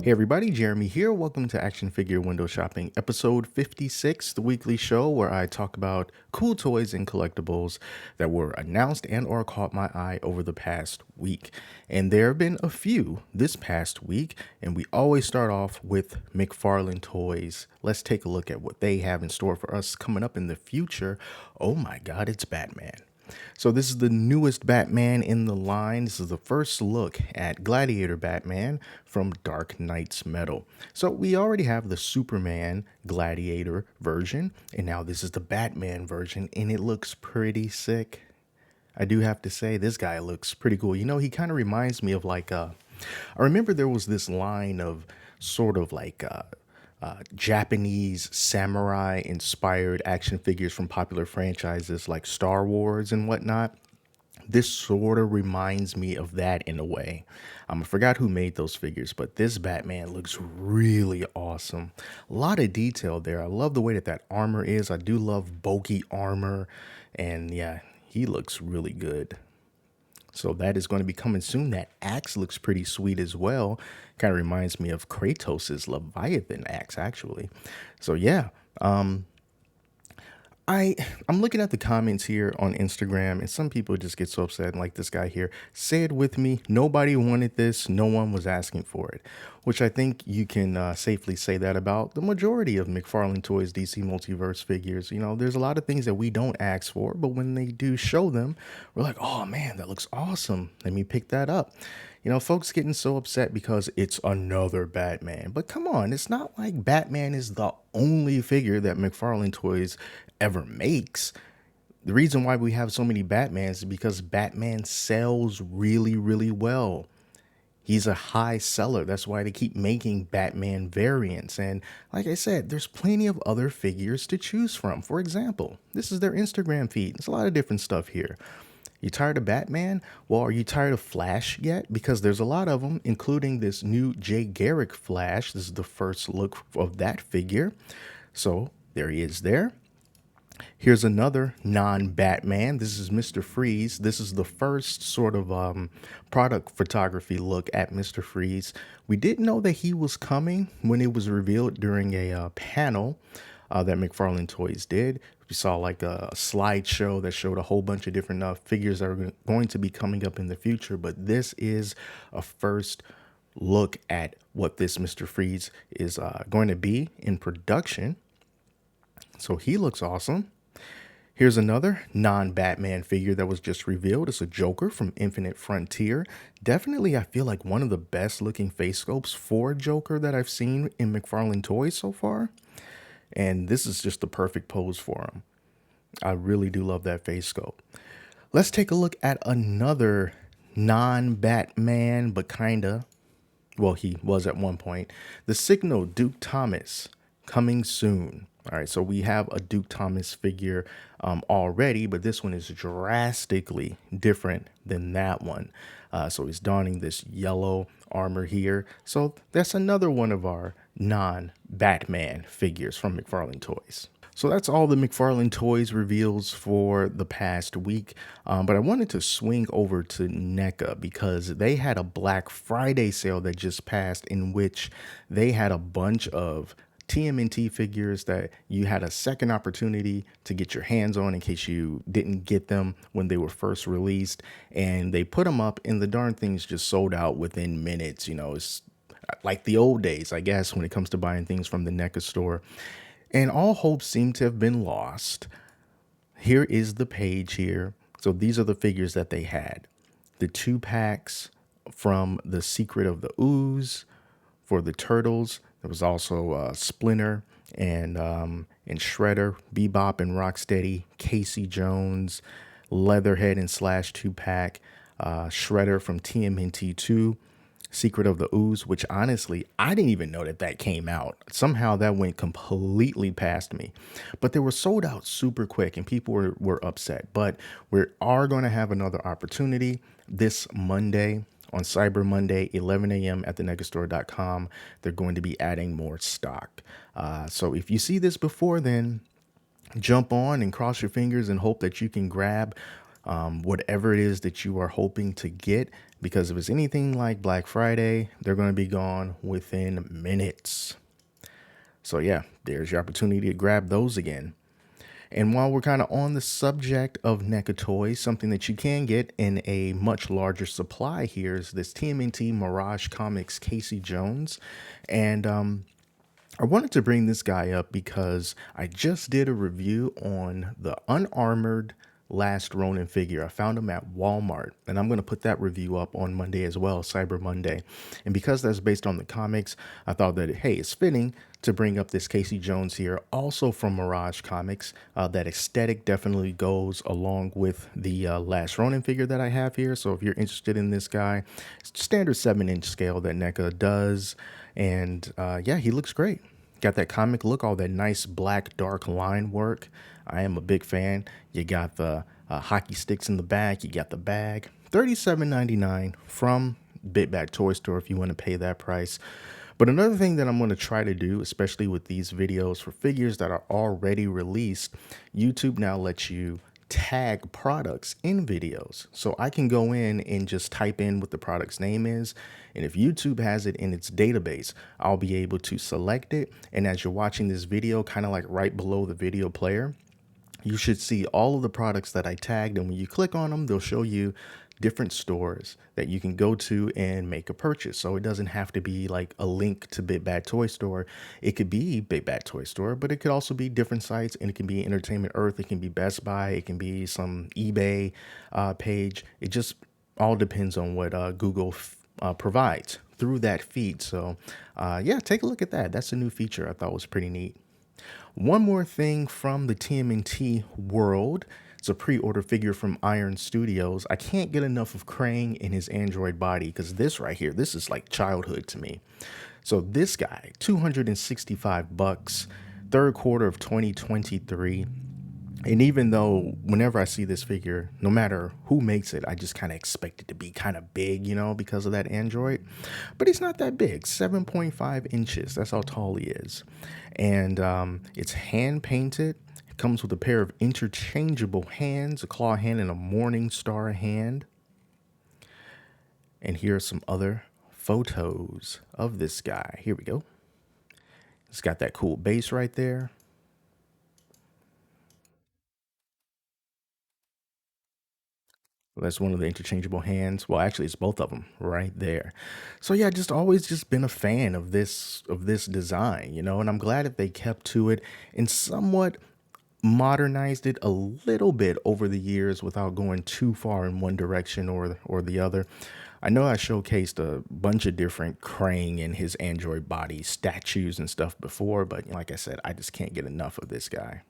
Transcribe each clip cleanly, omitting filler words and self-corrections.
Hey everybody, Jeremy here. Welcome to Action Figure Window Shopping, episode 56, the weekly show where I talk about cool toys and collectibles that were announced and or caught my eye over the past week. And there have been a few this past week, and we always start off with McFarlane Toys. Let's take a look at what they have in store for us coming up in the future. Oh my god, it's Batman. So this is the newest Batman in the line. This is the first look at Gladiator Batman from Dark Knight's Metal. So we already have the Superman Gladiator version, and now this is the Batman version, and it looks pretty sick. I do have to say, this guy looks pretty cool. You know, he kind of reminds me of I remember there was this line of sort of Japanese samurai inspired action figures from popular franchises like Star Wars and whatnot. This sort of reminds me of that in a way. I forgot who made those figures, but this Batman looks really awesome. A lot of detail there. I love the way that armor is. I do love bulky armor, and yeah, he looks really good. So that is going to be coming soon. That axe looks pretty sweet as well. Kind of reminds me of Kratos's Leviathan axe, actually. So yeah, I'm looking at the comments here on Instagram, and some people just get so upset, like this guy here. Say it with me. Nobody wanted this. No one was asking for it, which I think you can safely say that about the majority of McFarlane Toys DC Multiverse figures. You know, there's a lot of things that we don't ask for, but when they do show them, we're like, oh man, that looks awesome. Let me pick that up. You know, folks getting so upset because it's another Batman. But come on, it's not like Batman is the only figure that McFarlane Toys ever makes. The reason why we have so many Batmans is because Batman sells really, really well. He's a high seller. That's why they keep making Batman variants. And like I said, there's plenty of other figures to choose from. For example, this is their Instagram feed. There's a lot of different stuff here. You tired of Batman? Well, are you tired of Flash yet? Because there's a lot of them, including this new Jay Garrick Flash. This is the first look of that figure. So there he is there. Here's another non-Batman. This is Mr. Freeze. This is the first sort of product photography look at Mr. Freeze. We didn't know that he was coming when it was revealed during a panel that McFarlane Toys did. We saw like a slideshow that showed a whole bunch of different figures that are going to be coming up in the future. But this is a first look at what this Mr. Freeze is going to be in production. So he looks awesome. Here's another non-Batman figure that was just revealed. It's a Joker from Infinite Frontier. Definitely, I feel like one of the best looking face sculpts for Joker that I've seen in McFarlane Toys so far. And this is just the perfect pose for him. I really do love that face sculpt. Let's take a look at another non-Batman, but kinda, well, he was at one point. The Signal Duke Thomas, coming soon. All right, so we have a Duke Thomas figure already, but this one is drastically different than that one. So he's donning this yellow armor here. So that's another one of our non-Batman figures from McFarlane Toys. So that's all the McFarlane Toys reveals for the past week. But I wanted to swing over to NECA because they had a Black Friday sale that just passed in which they had a bunch of TMNT figures that you had a second opportunity to get your hands on in case you didn't get them when they were first released. And they put them up and the darn things just sold out within minutes. You know, it's like the old days, I guess, when it comes to buying things from the NECA store. And all hope seemed to have been lost. Here is the page here. So these are the figures that they had. The 2-packs from the Secret of the Ooze for the Turtles. There was also Splinter and Shredder, Bebop and Rocksteady, Casey Jones, Leatherhead and Slash 2-pack, Shredder from TMNT 2, Secret of the Ooze, which honestly, I didn't even know that came out. Somehow that went completely past me. But they were sold out super quick and people were upset. But we are going to have another opportunity this Monday. On Cyber Monday, 11 a.m. at thenegastore.com, they're going to be adding more stock. So if you see this before then, jump on and cross your fingers and hope that you can grab whatever it is that you are hoping to get, because if it's anything like Black Friday, they're going to be gone within minutes. So yeah, there's your opportunity to grab those again. And while we're kind of on the subject of NECA toys, something that you can get in a much larger supply here is this TMNT Mirage Comics Casey Jones. And I wanted to bring this guy up because I just did a review on the unarmored Last Ronin figure. I found him at Walmart, and I'm going to put that review up on Monday as well, Cyber Monday. And because that's based on the comics, I thought that, hey, it's fitting to bring up this Casey Jones here, also from Mirage Comics. That aesthetic definitely goes along with the Last Ronin figure that I have here. So if you're interested in this guy, it's standard 7-inch scale that NECA does. And yeah, he looks great. Got that comic look, all that nice black dark line work. I am a big fan. You got the hockey sticks in the back. You got the bag. $37.99 from Big Bag Toy Store if you want to pay that price. But another thing that I'm going to try to do, especially with these videos for figures that are already released, YouTube now lets you tag products in videos. So I can go in and just type in what the product's name is. And if YouTube has it in its database, I'll be able to select it. And as you're watching this video, kind of like right below the video player, you should see all of the products that I tagged. And when you click on them, they'll show you different stores that you can go to and make a purchase. So it doesn't have to be like a link to Big Bad Toy Store. It could be Big Bad Toy Store, but it could also be different sites, and it can be Entertainment Earth. It can be Best Buy. It can be some eBay page. It just all depends on what Google provides through that feed. So yeah, take a look at that. That's a new feature I thought was pretty neat. One more thing from the TMNT world. It's a pre-order figure from Iron Studios. I can't get enough of Krang in his android body because this right here, this is like childhood to me. So this guy, $265, third quarter of 2023. And even though whenever I see this figure, no matter who makes it, I just kind of expect it to be kind of big, you know, because of that Android. But he's not that big, 7.5 inches. That's how tall he is. And it's hand painted. It comes with a pair of interchangeable hands, a claw hand and a Morning Star hand. And here are some other photos of this guy. Here we go. It's got that cool base right there. That's one of the interchangeable hands. Well, actually, it's both of them right there. So yeah, just always just been a fan of this design, you know, and I'm glad that they kept to it and somewhat modernized it a little bit over the years without going too far in one direction or the other. I know I showcased a bunch of different Krang and his android body statues and stuff before, but like I said, I just can't get enough of this guy.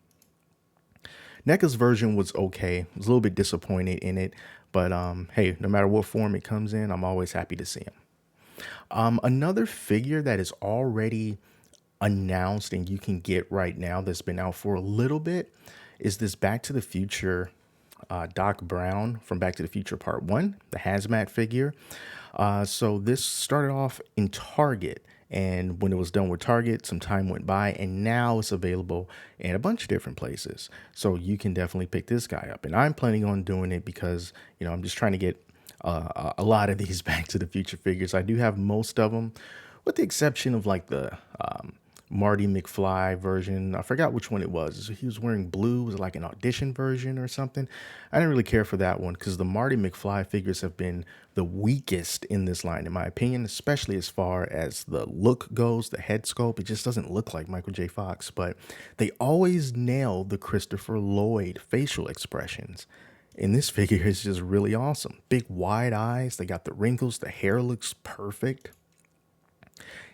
NECA's version was okay. I was a little bit disappointed in it, but hey, no matter what form it comes in, I'm always happy to see him. Another figure that is already announced and you can get right now that's been out for a little bit is this Back to the Future Doc Brown from Back to the Future Part 1, the hazmat figure. So this started off in Target, and when it was done with Target, some time went by, and now it's available in a bunch of different places. So you can definitely pick this guy up. And I'm planning on doing it because, you know, I'm just trying to get a lot of these Back to the Future figures. I do have most of them, with the exception of like the Marty McFly version. I forgot which one it was. He was wearing blue. Was it like an audition version or something? I didn't really care for that one because the Marty McFly figures have been the weakest in this line, in my opinion, especially as far as the look goes, the head sculpt. It just doesn't look like Michael J. Fox, but they always nail the Christopher Lloyd facial expressions. And this figure is just really awesome. Big wide eyes. They got the wrinkles. The hair looks perfect.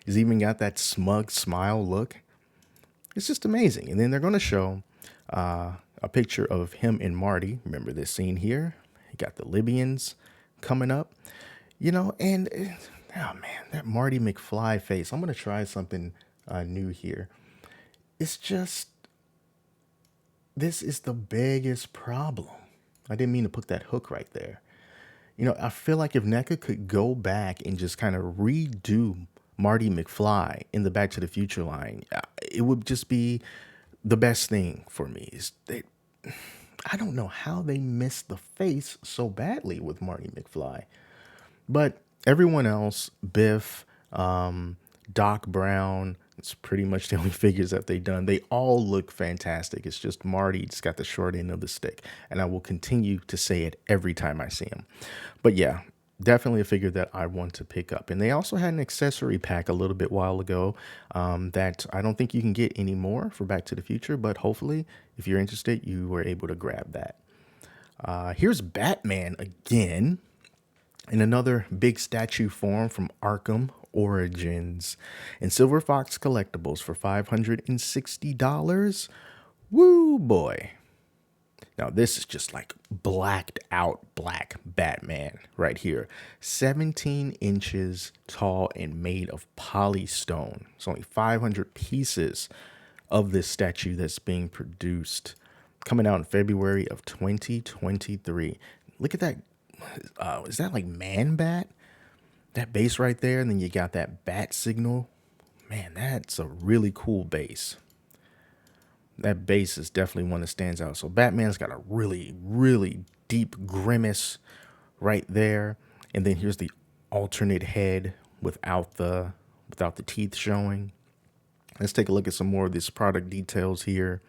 He's even got that smug smile look. It's just amazing. And then they're going to show a picture of him and Marty. Remember this scene here? You got the Libyans coming up, you know, and oh man, that Marty McFly face. I'm going to try something new here. It's just, this is the biggest problem. I didn't mean to put that hook right there. You know, I feel like if NECA could go back and just kind of redo Marty McFly in the Back to the Future line, it would just be the best thing for me. I don't know how they missed the face so badly with Marty McFly. But everyone else, Biff, Doc Brown, it's pretty much the only figures that they've done. They all look fantastic. It's just Marty just got the short end of the stick. And I will continue to say it every time I see him. But yeah, definitely a figure that I want to pick up. And they also had an accessory pack a little bit while ago that I don't think you can get anymore for Back to the Future. But hopefully, if you're interested, you were able to grab that. Here's Batman again in another big statue form from Arkham Origins and Silver Fox Collectibles for $560. Woo boy. Now this is just like blacked out black Batman right here. 17 inches tall and made of polystone. It's only 500 pieces of this statue that's being produced. Coming out in February of 2023. Look at that. Is that like Man Bat? That base right there. And then you got that bat signal. Man, that's a really cool base. That base is definitely one that stands out. So Batman's got a really, really deep grimace right there. And then here's the alternate head without the teeth showing. Let's take a look at some more of these product details here.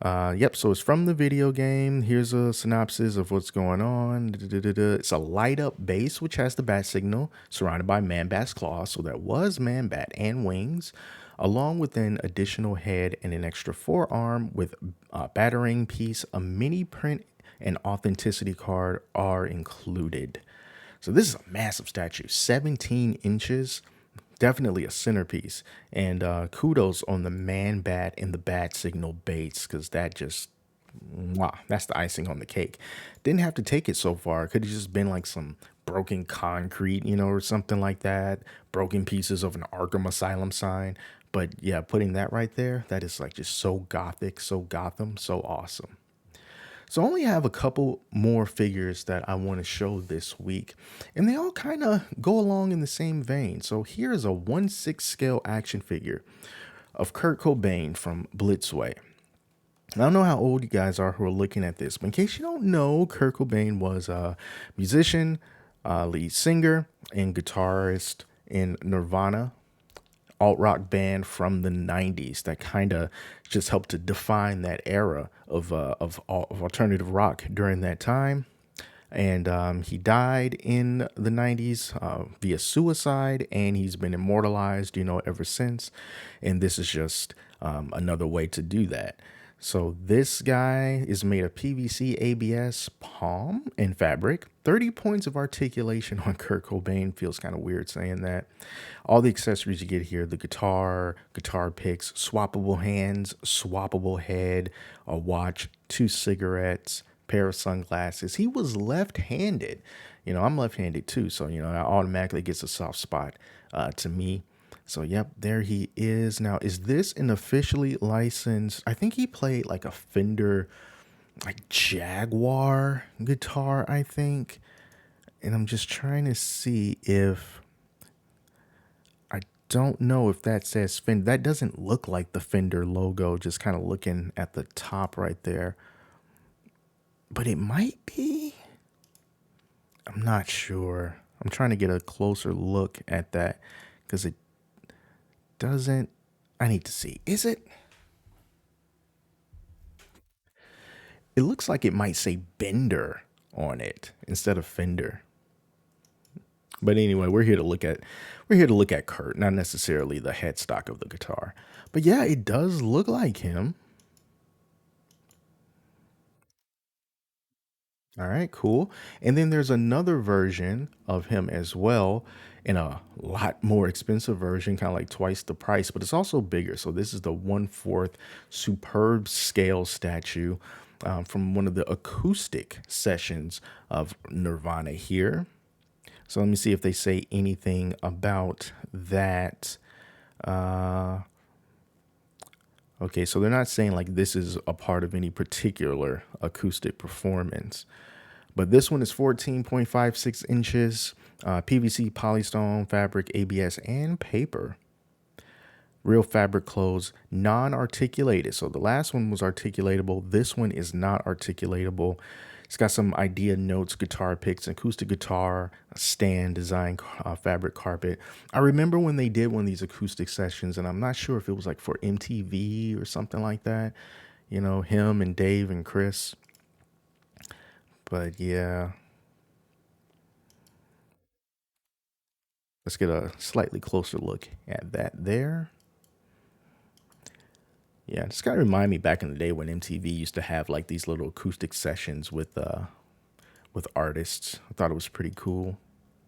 Yep, so it's from the video game. Here's a synopsis of what's going on. It's a light up base, which has the bat signal surrounded by Man-Bat's claws. So that was Man-Bat and wings, along with an additional head and an extra forearm with a battering piece, a mini print, and authenticity card are included. So this is a massive statue, 17 inches. Definitely a centerpiece. And kudos on the Man Bat and the bat signal base, because that just, wow, that's the icing on the cake. Didn't have to take it so far. Could have just been like some broken concrete, or something like that. Broken pieces of an Arkham Asylum sign. But yeah, putting that right there, that is like just so gothic, so Gotham, so awesome. So I only have a couple more figures that I want to show this week, and they all kind of go along in the same vein. So here's a 1/6 scale action figure of Kurt Cobain from Blitzway. I don't know how old you guys are who are looking at this, but in case you don't know, Kurt Cobain was a musician, lead singer, and guitarist in Nirvana, alt rock band from the 90s that kind of just helped to define that era of alternative rock during that time. And he died in the 90s via suicide, and he's been immortalized, ever since. And this is just another way to do that. So this guy is made of PVC, ABS, palm, and fabric. 30 points of articulation on Kurt Cobain. Feels kind of weird saying that. All the accessories you get here, the guitar picks, swappable hands, swappable head, a watch, 2 cigarettes, pair of sunglasses. He was left-handed. I'm left-handed too, so that automatically gets a soft spot to me. So yep, there he is. Now, is this an officially licensed? I think he played like a Fender, like Jaguar guitar, I think. And I'm just trying to see if, I don't know if that says Fender. That doesn't look like the Fender logo, just kind of looking at the top right there. But it might be. I'm not sure. I'm trying to get a closer look at that because it doesn't. I need to see. Is it? It looks like it might say Bender on it instead of Fender. But anyway, we're here to look at Kurt, not necessarily the headstock of the guitar. But yeah, it does look like him. All right, cool. And then there's another version of him as well, in a lot more expensive version, kind of like twice the price, but it's also bigger. So this is the 1/4 superb scale statue from one of the acoustic sessions of Nirvana here. So let me see if they say anything about that. Uh, okay, so they're not saying like this is a part of any particular acoustic performance. But this one is 14.56 inches, PVC, polystone, fabric, ABS, and paper. Real fabric clothes, non-articulated. So the last one was articulatable. This one is not articulatable. It's got some idea notes, guitar picks, acoustic guitar, a stand design, fabric carpet. I remember when they did one of these acoustic sessions, and I'm not sure if it was like for MTV or something like that. You know, him and Dave and Chris. But yeah, let's get a slightly closer look at that there. Yeah, it's kind of remind me back in the day when MTV used to have like these little acoustic sessions with artists. I thought it was pretty cool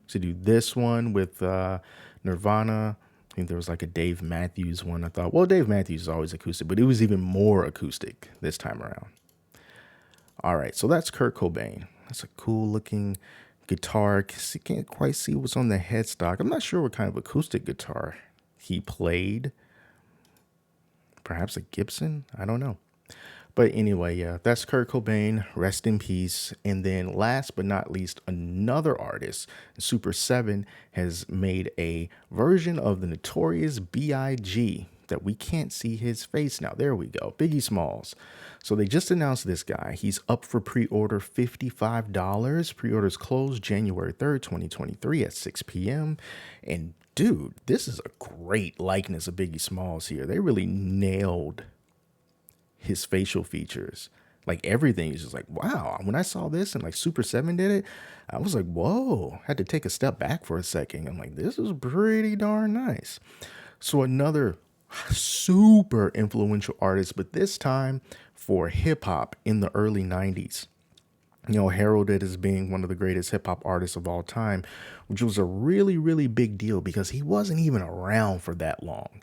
to do this one with Nirvana. I think there was like a Dave Matthews one. I thought, well, Dave Matthews is always acoustic, but it was even more acoustic this time around. All right, so that's Kurt Cobain. That's a cool looking guitar. Can't quite see what's on the headstock. I'm not sure what kind of acoustic guitar he played. Perhaps a Gibson? I don't know. But anyway, yeah, that's Kurt Cobain. Rest in peace. And then last but not least, another artist, Super 7, has made a version of the Notorious B.i.g. that we can't see his face now. There we go. Biggie Smalls. So they just announced this guy. He's up for pre-order $55. Pre-orders closed January 3rd, 2023 at 6 p.m. And dude, this is a great likeness of Biggie Smalls here. They really nailed his facial features. Like everything is just like, wow. When I saw this and like Super 7 did it, I was like, whoa. Had to take a step back for a second. I'm like, this is pretty darn nice. So another super influential artist, but this time for hip hop in the early 90s. You know, heralded as being one of the greatest hip hop artists of all time, which was a really, really big deal because he wasn't even around for that long.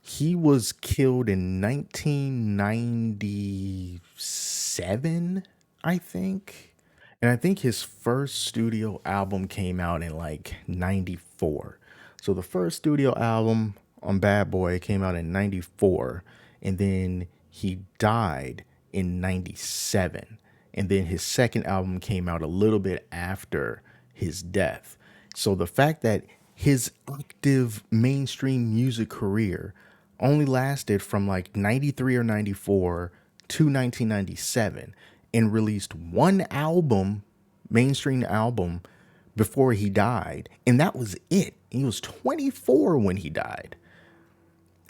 He was killed in 1997, I think. And I think his first studio album came out in like 94. So the first studio album on Bad Boy came out in 94. And then he died in 97. And then his second album came out a little bit after his death. So the fact that his active mainstream music career only lasted from like 93 or 94 to 1997 and released one album, mainstream album, before he died. And that was it. He was 24 when he died.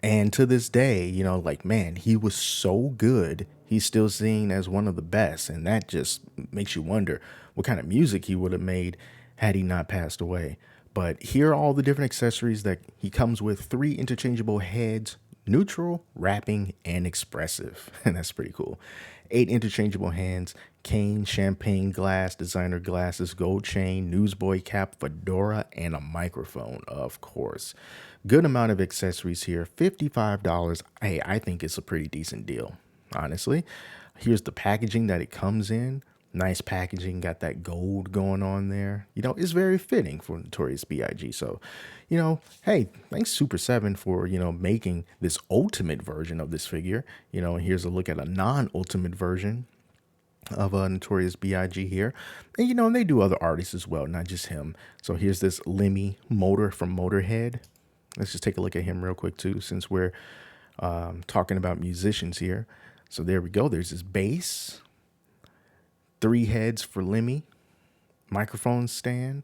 And to this day, you know, like, man, he was so good. He's still seen as one of the best. And that just makes you wonder what kind of music he would have made had he not passed away. But here are all the different accessories that he comes with: 3 interchangeable heads, neutral, rapping, and expressive. And that's pretty cool. 8 interchangeable hands, cane, champagne glass, designer glasses, gold chain, newsboy cap, fedora, and a microphone, of course. Good amount of accessories here. $55. Hey, I think it's a pretty decent deal, honestly. Here's the packaging that it comes in. Nice packaging, got that gold going on there. You know, it's very fitting for Notorious B.i.g. So, you know, hey, thanks Super 7 for, you know, making this ultimate version of this figure. You know, here's a look at a non-ultimate version of Notorious B.i.g. here. And, you know, and they do other artists as well, not just him. So here's this Lemmy Motor from Motorhead. Let's just take a look at him real quick, too, since we're talking about musicians here. So there we go. There's his bass. 3 heads for Lemmy, microphone stand,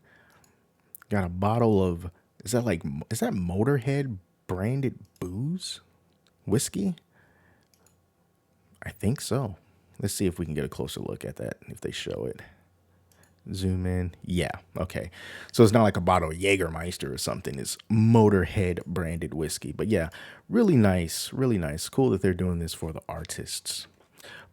got a bottle of, is that Motorhead branded booze? Whiskey? I think so. Let's see if we can get a closer look at that, if they show it. Zoom in. Yeah, okay. So it's not like a bottle of Jägermeister or something. It's Motorhead branded whiskey. But yeah, really nice, really nice. Cool that they're doing this for the artists.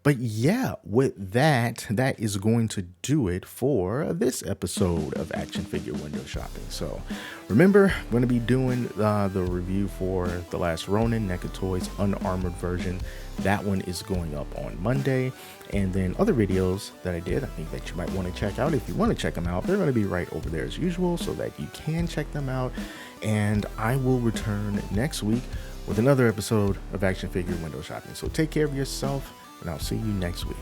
But yeah, with that, that is going to do it for this episode of Action Figure Window Shopping. So remember, I'm going to be doing the review for The Last Ronin, NECA Toys Unarmored version. That one is going up on Monday. And then other videos that I did, I think that you might want to check out. If you want to check them out, they're going to be right over there as usual so that you can check them out. And I will return next week with another episode of Action Figure Window Shopping. So take care of yourself, and I'll see you next week.